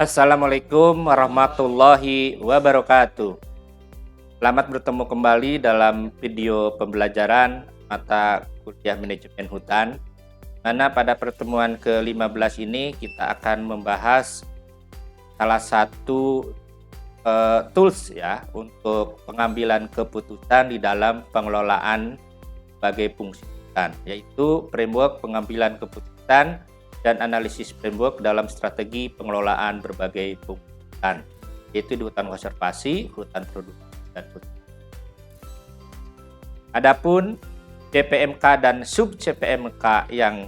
Assalamualaikum warahmatullahi wabarakatuh. Selamat bertemu kembali dalam video pembelajaran mata kuliah manajemen hutan. Mana pada pertemuan ke-15 ini kita akan membahas salah satu tools ya untuk pengambilan keputusan di dalam pengelolaan sebagai fungsi hutan, yaitu framework pengambilan keputusan dan analisis framework dalam strategi pengelolaan berbagai fungsi hutan, yaitu di hutan konservasi, hutan produktif, dan hutan. Adapun CPMK dan sub CPMK yang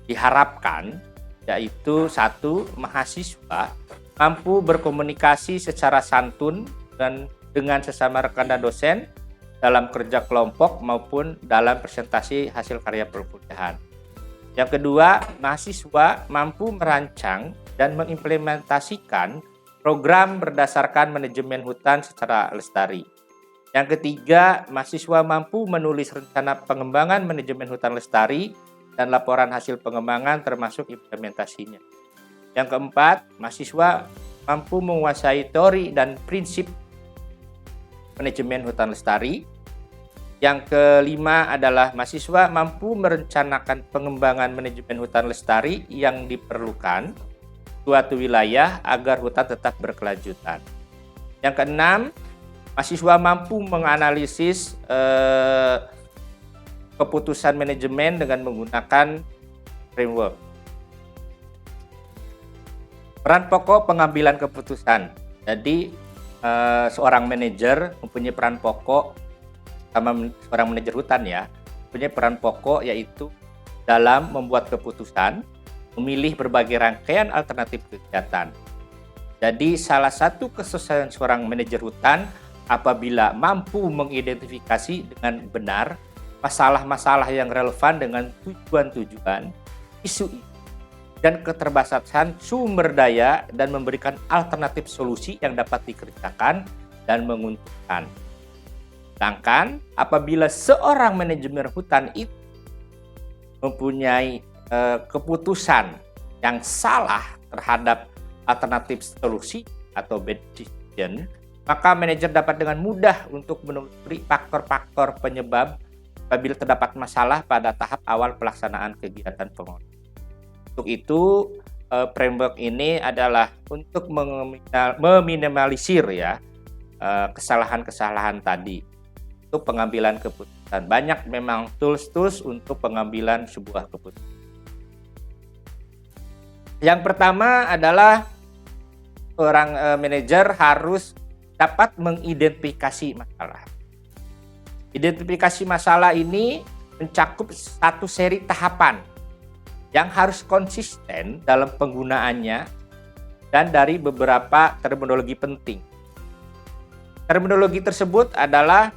diharapkan yaitu satu, mahasiswa mampu berkomunikasi secara santun dan dengan sesama rekan dan dosen dalam kerja kelompok maupun dalam presentasi hasil karya perkuliahan. Yang kedua, mahasiswa mampu merancang dan mengimplementasikan program berdasarkan manajemen hutan secara lestari. Yang ketiga, mahasiswa mampu menulis rencana pengembangan manajemen hutan lestari dan laporan hasil pengembangan termasuk implementasinya. Yang keempat, mahasiswa mampu menguasai teori dan prinsip manajemen hutan lestari. Yang kelima adalah mahasiswa mampu merencanakan pengembangan manajemen hutan lestari yang diperlukan suatu wilayah agar hutan tetap berkelanjutan. Yang keenam, mahasiswa mampu menganalisis keputusan manajemen dengan menggunakan framework. Peran pokok pengambilan keputusan. Jadi seorang manajer mempunyai peran pokok, sama seorang manajer hutan ya, mempunyai peran pokok yaitu dalam membuat keputusan, memilih berbagai rangkaian alternatif kegiatan. Jadi salah satu kesuksesan seorang manajer hutan apabila mampu mengidentifikasi dengan benar masalah-masalah yang relevan dengan tujuan-tujuan, isu dan keterbatasan sumber daya dan memberikan alternatif solusi yang dapat dikerjakan dan menguntungkan. Sedangkan apabila seorang manajemen hutan itu mempunyai keputusan yang salah terhadap alternatif solusi atau bad decision, maka manajer dapat dengan mudah untuk menelusuri faktor-faktor penyebab apabila terdapat masalah pada tahap awal pelaksanaan kegiatan pengelolaan. Untuk itu, framework ini adalah untuk meminimalisir ya kesalahan-kesalahan tadi untuk pengambilan keputusan. Banyak memang tools-tools untuk pengambilan sebuah keputusan. Yang pertama adalah seorang manajer harus dapat mengidentifikasi masalah. Identifikasi masalah ini mencakup satu seri tahapan yang harus konsisten dalam penggunaannya dan dari beberapa terminologi penting. Terminologi tersebut adalah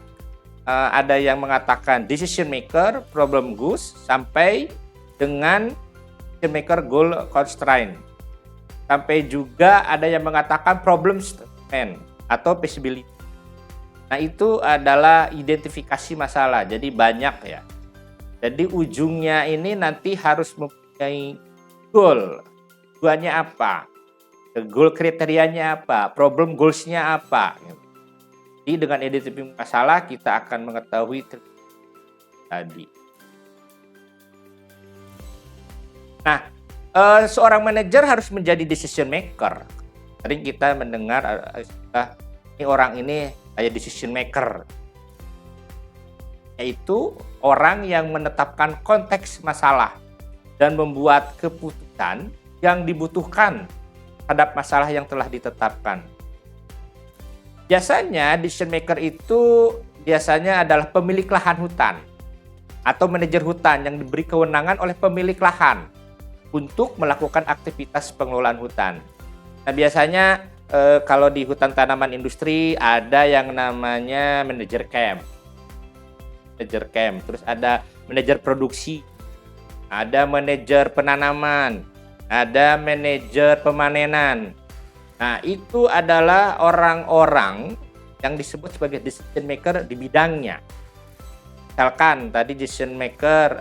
ada yang mengatakan decision maker, problem goals, sampai dengan decision maker goal constraint. Sampai juga ada yang mengatakan problem statement atau feasibility. Nah, itu adalah identifikasi masalah. Jadi banyak ya. Jadi ujungnya ini nanti harus mempunyai goal. Tujuannya apa? Goal kriterianya apa? Problem goals-nya apa? Jadi dengan identifikasi masalah kita akan mengetahui tadi. Nah, seorang manajer harus menjadi decision maker. Sering kita mendengar ini orang ini kayak decision maker, yaitu orang yang menetapkan konteks masalah dan membuat keputusan yang dibutuhkan terhadap masalah yang telah ditetapkan. Biasanya decision maker itu biasanya adalah pemilik lahan hutan atau manajer hutan yang diberi kewenangan oleh pemilik lahan untuk melakukan aktivitas pengelolaan hutan. Nah, biasanya kalau di hutan tanaman industri ada yang namanya manajer camp. Terus ada manajer produksi, ada manajer penanaman, ada manajer pemanenan. Nah, itu adalah orang-orang yang disebut sebagai decision maker di bidangnya. Misalkan tadi decision maker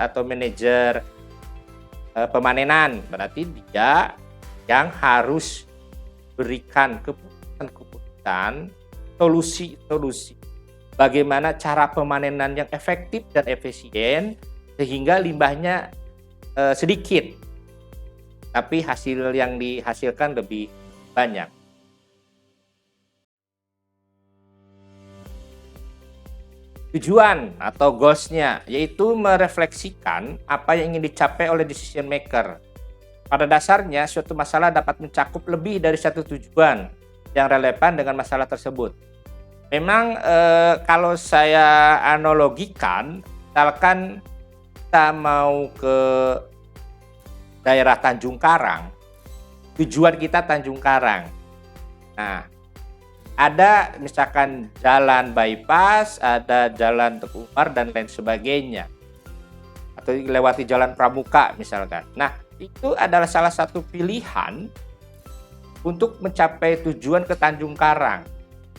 atau manajer pemanenan, berarti dia yang harus berikan keputusan-keputusan, solusi-solusi bagaimana cara pemanenan yang efektif dan efisien sehingga limbahnya sedikit, tapi hasil yang dihasilkan lebih banyak. Tujuan atau goals-nya yaitu merefleksikan apa yang ingin dicapai oleh decision maker. Pada dasarnya, suatu masalah dapat mencakup lebih dari satu tujuan yang relevan dengan masalah tersebut. Memang kalau saya analogikan, misalkan kita mau ke daerah Tanjung Karang, tujuan kita Tanjung Karang. Nah, ada misalkan jalan bypass, ada jalan Teguh Umar dan lain sebagainya. Atau lewati jalan Pramuka misalkan. Nah, itu adalah salah satu pilihan untuk mencapai tujuan ke Tanjung Karang.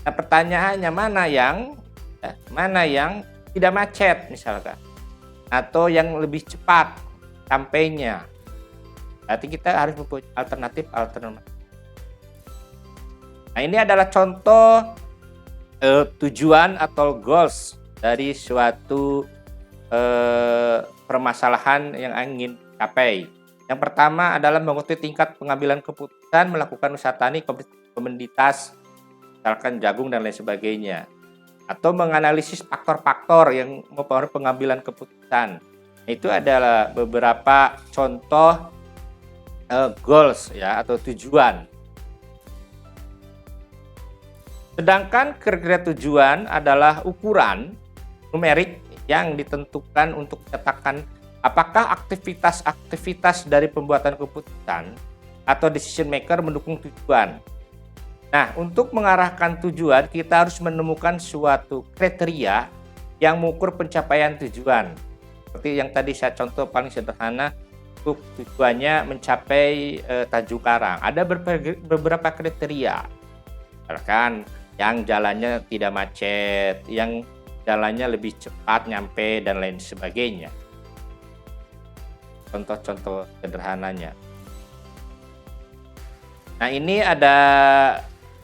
Nah, pertanyaannya mana yang tidak macet misalkan, atau yang lebih cepat sampainya. Berarti kita harus mempunyai alternatif. Nah, ini adalah contoh tujuan atau goals dari suatu permasalahan yang ingin dicapai. Yang pertama adalah mengukur tingkat pengambilan keputusan melakukan usaha tani komoditas, misalkan jagung dan lain sebagainya, atau menganalisis faktor-faktor yang mempengaruhi pengambilan keputusan. Itu adalah beberapa contoh goals ya atau tujuan. Sedangkan kriteria tujuan adalah ukuran numerik yang ditentukan untuk menyatakan apakah aktivitas-aktivitas dari pembuatan keputusan atau decision maker mendukung tujuan. Nah, untuk mengarahkan tujuan, kita harus menemukan suatu kriteria yang mengukur pencapaian tujuan. Seperti yang tadi saya contoh paling sederhana, untuk tujuannya mencapai Tanjung Karang. Ada beberapa kriteria. Misalkan yang jalannya tidak macet, yang jalannya lebih cepat nyampe, dan lain sebagainya. Contoh-contoh sederhananya. Nah, ini ada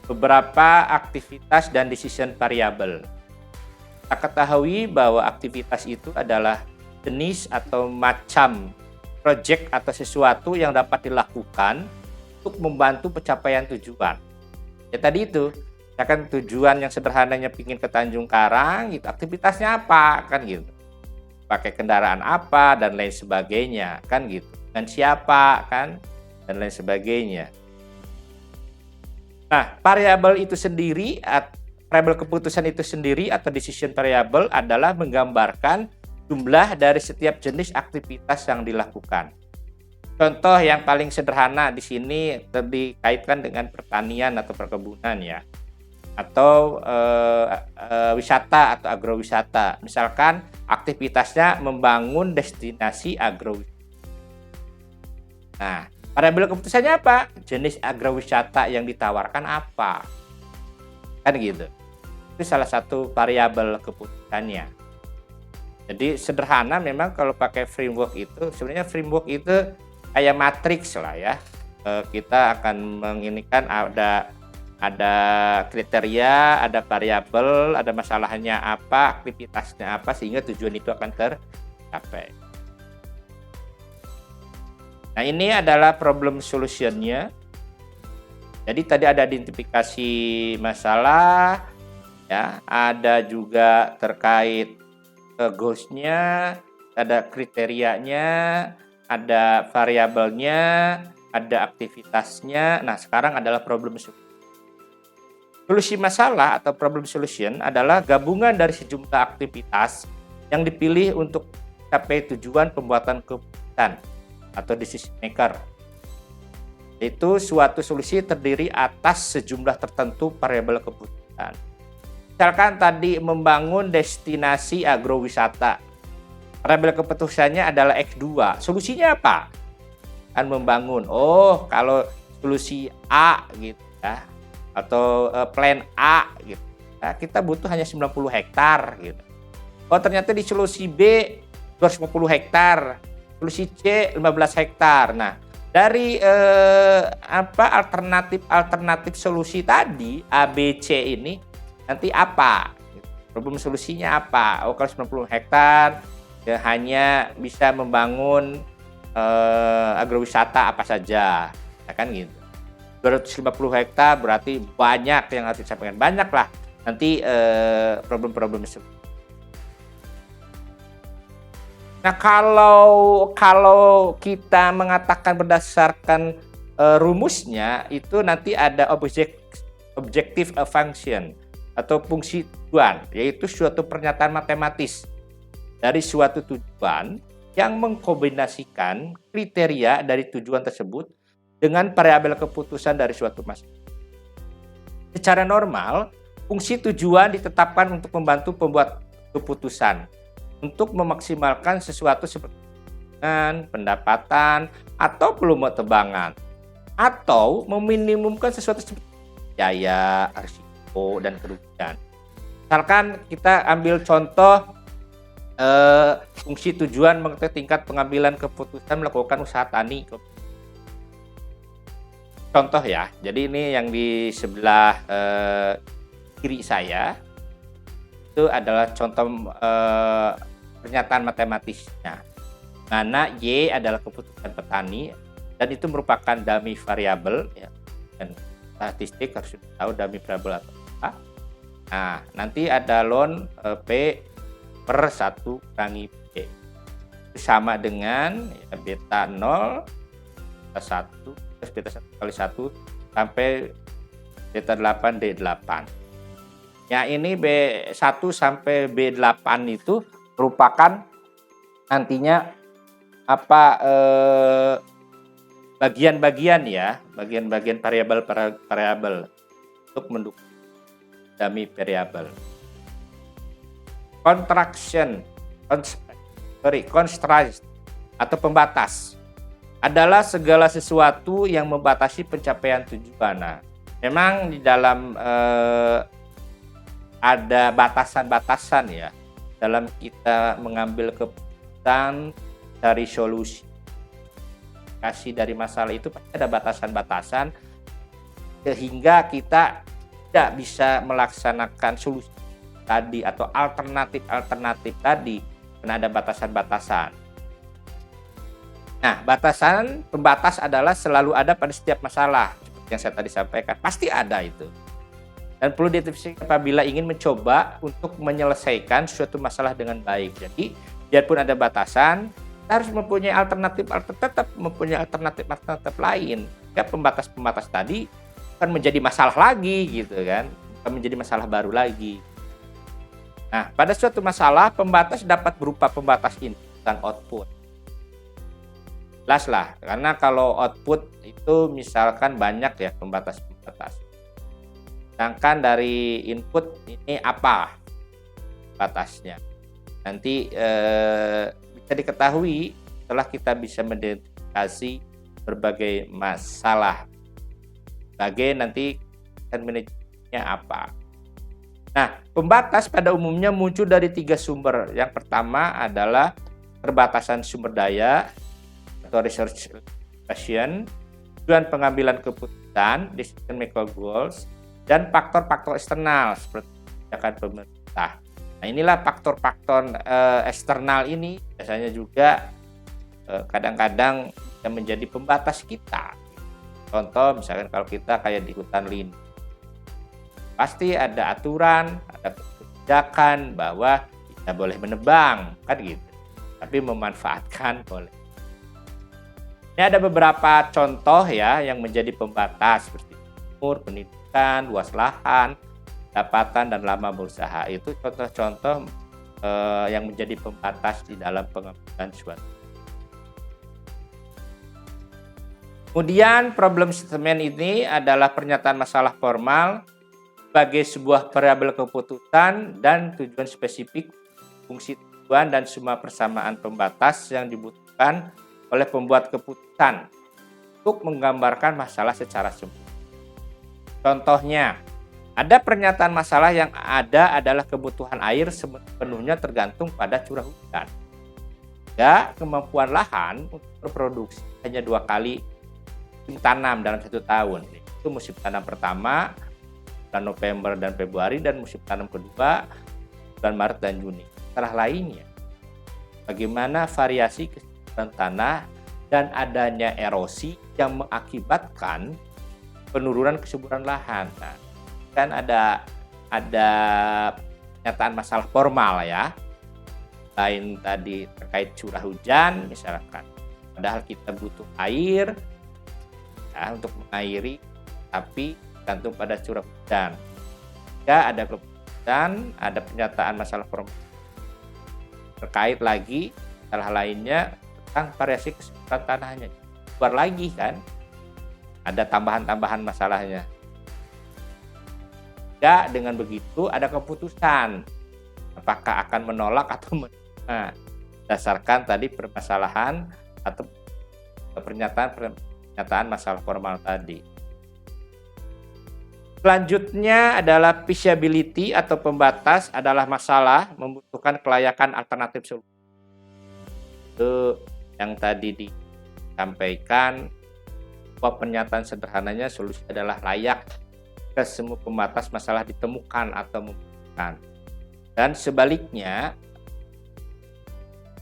beberapa aktivitas dan decision variable. Kita ketahui bahwa aktivitas itu adalah jenis atau macam project atau sesuatu yang dapat dilakukan untuk membantu pencapaian tujuan. Ya tadi itu, kan tujuan yang sederhananya pingin ke Tanjung Karang, gitu. Aktivitasnya apa, kan gitu. Pakai kendaraan apa dan lain sebagainya, kan gitu. Dan siapa, kan, dan lain sebagainya. Nah, variabel itu sendiri, variabel keputusan itu sendiri atau decision variable adalah menggambarkan jumlah dari setiap jenis aktivitas yang dilakukan. Contoh yang paling sederhana di sini dikaitkan dengan pertanian atau perkebunan ya, atau wisata atau agrowisata. Misalkan aktivitasnya membangun destinasi agrowisata. Nah, variabel keputusannya apa? Jenis agrowisata yang ditawarkan apa? Kan gitu. Itu salah satu variabel keputusannya. Jadi sederhana memang kalau pakai framework itu, sebenarnya framework itu kayak matriks lah ya. Kita akan menginikan ada kriteria, ada variabel, ada masalahnya apa, aktivitasnya apa, sehingga tujuan itu akan tercapai. Nah, ini adalah problem solution-nya. Jadi tadi ada identifikasi masalah, ya, ada juga terkait goals-nya, ada kriterianya, ada variabelnya, ada aktivitasnya. Nah, sekarang adalah problem solution. Solusi masalah atau problem solution adalah gabungan dari sejumlah aktivitas yang dipilih untuk mencapai tujuan pembuatan keputusan atau decision maker. Itu suatu solusi terdiri atas sejumlah tertentu variabel keputusan. Misalkan tadi membangun destinasi agrowisata. Variabel keputusannya adalah X2. Solusinya apa? Kan membangun. Oh, kalau solusi A gitu ya, atau plan A gitu. Nah, kita butuh hanya 90 hektar gitu. Oh, ternyata di solusi B 250 hektar, solusi C 15 hektar. Nah, Dari alternatif solusi tadi A, B, C ini nanti apa? Problem solusinya apa? Oh, kalau 90 hektar ya hanya bisa membangun agrowisata apa saja, ya kan gitu. 250 hektar berarti banyak yang harus disampaikan, banyak lah nanti problem-problem tersebut. Nah, kalau kita mengatakan berdasarkan rumusnya itu nanti ada objective function atau fungsi tujuan, yaitu suatu pernyataan matematis dari suatu tujuan yang mengkombinasikan kriteria dari tujuan tersebut dengan variabel keputusan dari suatu masalah. Secara normal, fungsi tujuan ditetapkan untuk membantu pembuat keputusan untuk memaksimalkan sesuatu seperti pendapatan atau volume tebangan, atau meminimumkan sesuatu seperti biaya, risiko, dan kerugian. Misalkan kita ambil contoh fungsi tujuan mengetahui tingkat pengambilan keputusan melakukan usaha tani. Contoh ya, jadi ini yang di sebelah kiri saya itu adalah contoh pernyataan matematisnya, mana Y adalah keputusan petani dan itu merupakan dummy variabel ya, dan statistik harus tahu dummy variabel atau apa. Nah, nanti ada ln P per 1 kurangi P itu sama dengan ya, beta 0 beta 1 plus beta 1 kali 1 sampai beta 8 D8. Ya, ini B1 sampai B8 itu merupakan nantinya bagian-bagian ya, bagian-bagian variabel untuk mendukung dummy variabel. Constraint atau pembatas adalah segala sesuatu yang membatasi pencapaian tujuan. Nah, memang di dalam ada batasan-batasan ya dalam kita mengambil keputusan dari solusi dari masalah itu, pasti ada batasan-batasan sehingga kita tidak bisa melaksanakan solusi tadi atau alternatif tadi karena ada batasan-batasan. Nah, pembatas adalah selalu ada pada setiap masalah seperti yang saya tadi sampaikan, pasti ada itu. Dan perlu diantisipasi apabila ingin mencoba untuk menyelesaikan suatu masalah dengan baik. Jadi, biarpun ada batasan, kita harus mempunyai alternatif lain. Ya, pembatas tadi akan menjadi masalah lagi gitu kan, akan menjadi masalah baru lagi. Nah, pada suatu masalah, pembatas dapat berupa pembatas input dan output. Jelas lah, karena kalau output itu misalkan banyak ya pembatas-pembatas. Sedangkan dari input ini apa batasnya? Nanti bisa diketahui setelah kita bisa mengidentifikasi berbagai masalah. Nanti akan manajemennya apa? Nah, pembatas pada umumnya muncul dari 3 sumber. Yang pertama adalah keterbatasan sumber daya atau resource limitation, tujuan pengambilan keputusan, decision making goals, dan faktor-faktor eksternal seperti kebijakan pemerintah. Nah, inilah faktor-faktor eksternal ini biasanya juga kadang-kadang yang menjadi pembatas kita. Contoh misalkan kalau kita kayak di hutan lindung, pasti ada aturan, ada kebijakan bahwa tidak boleh menebang, kan gitu. Tapi memanfaatkan boleh. Ini ada beberapa contoh ya yang menjadi pembatas seperti umur, pendidikan, luas lahan, pendapatan, dan lama berusaha. Itu contoh-contoh yang menjadi pembatas di dalam pengambilan suatu. Kemudian problem statement ini adalah pernyataan masalah formal sebagai sebuah variabel keputusan dan tujuan spesifik, fungsi tujuan, dan semua persamaan pembatas yang dibutuhkan oleh pembuat keputusan untuk menggambarkan masalah secara sempurna. Contohnya, ada pernyataan masalah yang ada adalah kebutuhan air sepenuhnya tergantung pada curah hujan. Ya, kemampuan lahan untuk berproduksi hanya 2 kali musim tanam dalam 1 tahun. Itu musim tanam pertama bulan November dan Februari, dan musim tanam kedua bulan Maret dan Juni. Masalah lainnya, bagaimana variasi kesuburan tanah dan adanya erosi yang mengakibatkan penurunan kesuburan lahan. Nah, kan ada pernyataan masalah formal ya. Lain tadi terkait curah hujan misalkan. Padahal kita butuh air ya, untuk mengairi, tapi tergantung pada curah hujan. Ya, ada keputusan, ada pernyataan masalah formal terkait lagi masalah lainnya tentang variasi kesuburan tanahnya. Keluar lagi kan, ada tambahan-tambahan masalahnya. Ya, dengan begitu ada keputusan apakah akan menolak atau menerima berdasarkan tadi permasalahan atau pernyataan masalah formal tadi. Selanjutnya adalah feasibility atau pembatas adalah masalah membutuhkan kelayakan alternatif solusi. Itu yang tadi disampaikan bahwa pernyataan sederhananya solusi adalah layak ke semua pembatas masalah ditemukan atau membutuhkan. Dan sebaliknya,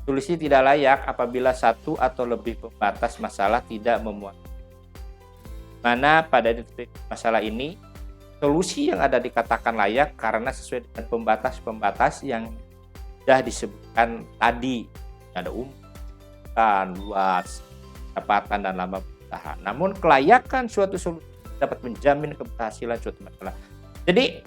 solusi tidak layak apabila satu atau lebih pembatas masalah tidak memuaskan. Mana pada masalah ini solusi yang ada dikatakan layak karena sesuai dengan pembatas-pembatas yang sudah disebutkan tadi. Ada umpan, luas, pendapatan, dan lama usaha. Namun kelayakan suatu solusi dapat menjamin keberhasilan suatu masalah. Jadi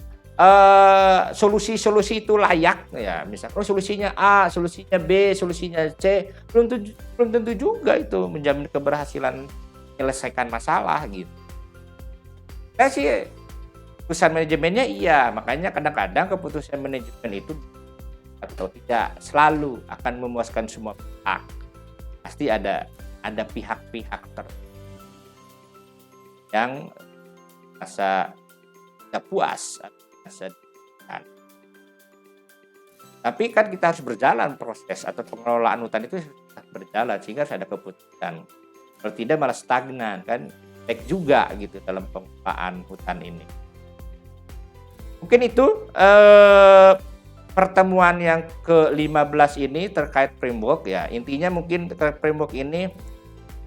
solusi-solusi itu layak ya. Misalnya solusinya A, solusinya B, solusinya C, belum tentu juga itu menjamin keberhasilan menyelesaikan masalah gitu. Saya sih keputusan manajemennya iya, makanya kadang-kadang keputusan manajemen itu atau tidak selalu akan memuaskan semua pihak. Pasti ada pihak-pihak yang merasa tidak puas, merasa ditekan. Tapi kan kita harus berjalan proses atau pengelolaan hutan itu harus berjalan sehingga harus ada keputusan. Kalau tidak malah stagnan kan, baik juga gitu dalam pengelolaan hutan ini. Mungkin itu pertemuan yang ke-15 ini terkait framework ya. Intinya mungkin terkait framework ini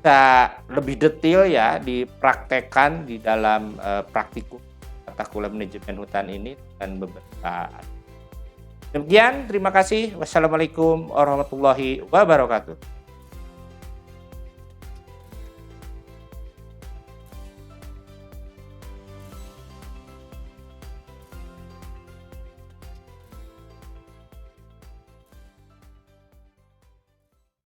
bisa lebih detail ya dipraktekkan di dalam praktikum mata kuliah manajemen hutan ini dan beberapa. Demikian, terima kasih. Wassalamualaikum warahmatullahi wabarakatuh.